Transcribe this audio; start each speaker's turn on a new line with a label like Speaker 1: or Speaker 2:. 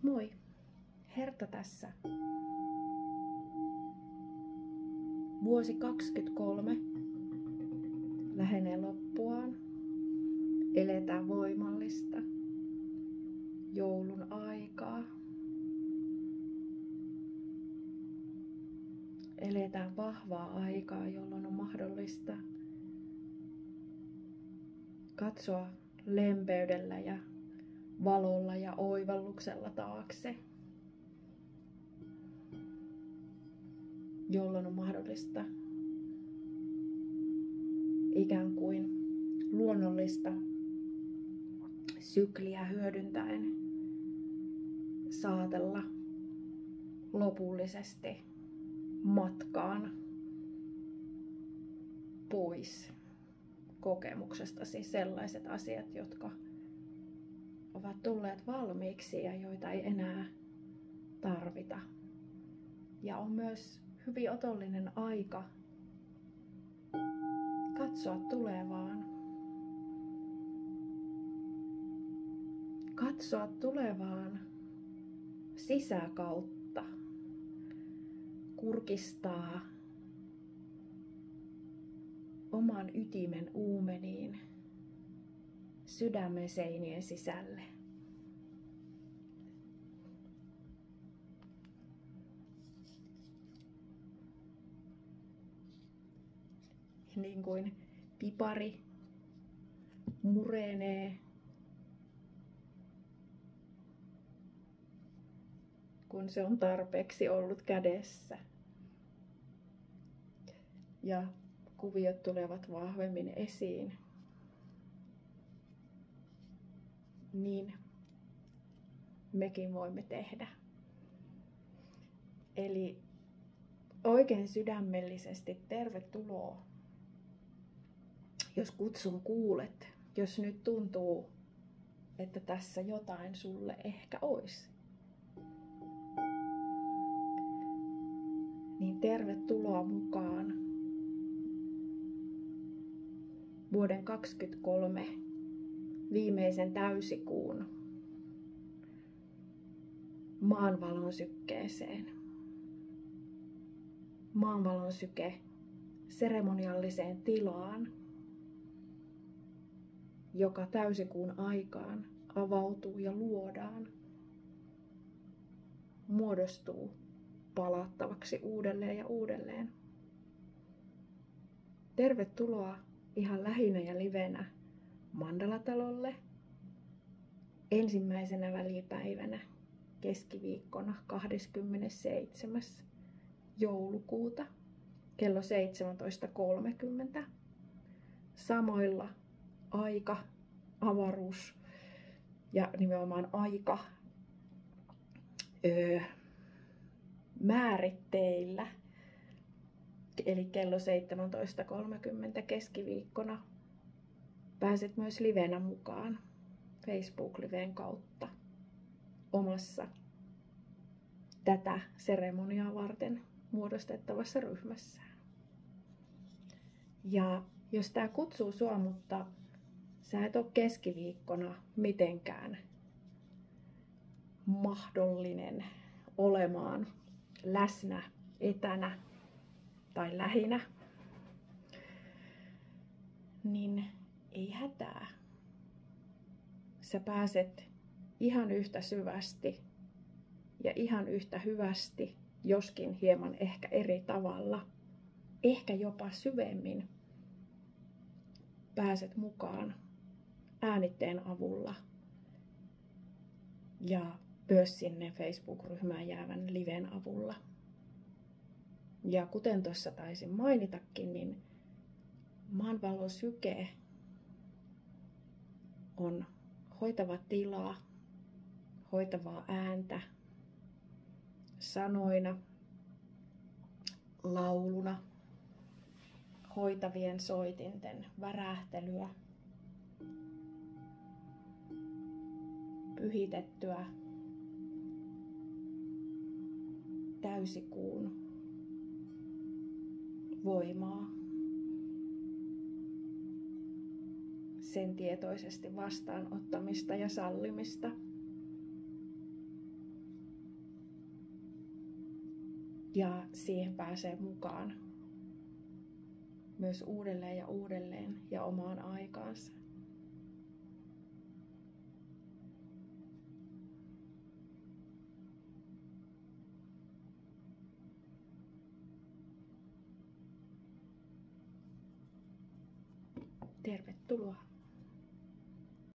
Speaker 1: Moi, Hertta tässä. Vuosi 2023 lähenee loppuaan. Eletään voimallista joulun aikaa. Eletään vahvaa aikaa, jolloin on mahdollista katsoa lempeydellä ja valolla ja oivalluksella taakse. Jolloin on mahdollista ikään kuin luonnollista sykliä hyödyntäen saatella lopullisesti matkaan pois kokemuksesta, siis sellaiset asiat, jotka ovat tulleet valmiiksi ja joita ei enää tarvita. Ja on myös hyvin otollinen aika katsoa tulevaan. Katsoa tulevaan sisäkautta. Kurkistaa oman ytimen uumeniin sydämen seinien sisälle. Niin kuin pipari murenee, kun se on tarpeeksi ollut kädessä. Ja kuviot tulevat vahvemmin esiin. Niin mekin voimme tehdä. Eli oikein sydämellisesti tervetuloa. Jos kutsun kuulet, jos nyt tuntuu, että tässä jotain sulle ehkä olisi, niin tervetuloa mukaan vuoden 2023 viimeisen täysikuun maanvalon sykkeeseen. Maanvalon syke seremonialliseen tilaan, joka täysikuun aikaan avautuu ja luodaan, muodostuu palattavaksi uudelleen ja uudelleen. Tervetuloa ihan lähinä ja livenä Mandalatalolle ensimmäisenä välipäivänä keskiviikkona 27. joulukuuta kello 17.30. Samoilla aika, avaruus ja nimenomaan aika määritteillä. Eli kello 17.30 keskiviikkona pääset myös livenä mukaan Facebook-liveen kautta omassa tätä seremoniaa varten muodostettavassa ryhmässään. Ja jos tää kutsuu sua, mutta sä et ole keskiviikkona mitenkään mahdollinen olemaan läsnä, etänä tai lähinä, niin ei hätää. Sä pääset ihan yhtä syvästi ja ihan yhtä hyvästi, joskin hieman ehkä eri tavalla, ehkä jopa syvemmin pääset mukaan äänitteen avulla ja myös sinne Facebook-ryhmään jäävän liven avulla. Ja kuten tuossa taisin mainitakin, niin maanvalosyke on hoitava tila, hoitavaa ääntä, sanoina, lauluna, hoitavien soitinten värähtelyä, pyhitettyä täysikuun voimaa, sen tietoisesti vastaanottamista ja sallimista. Ja siihen pääsee mukaan myös uudelleen ja uudelleen ja omaan aikaansa. Tervetuloa.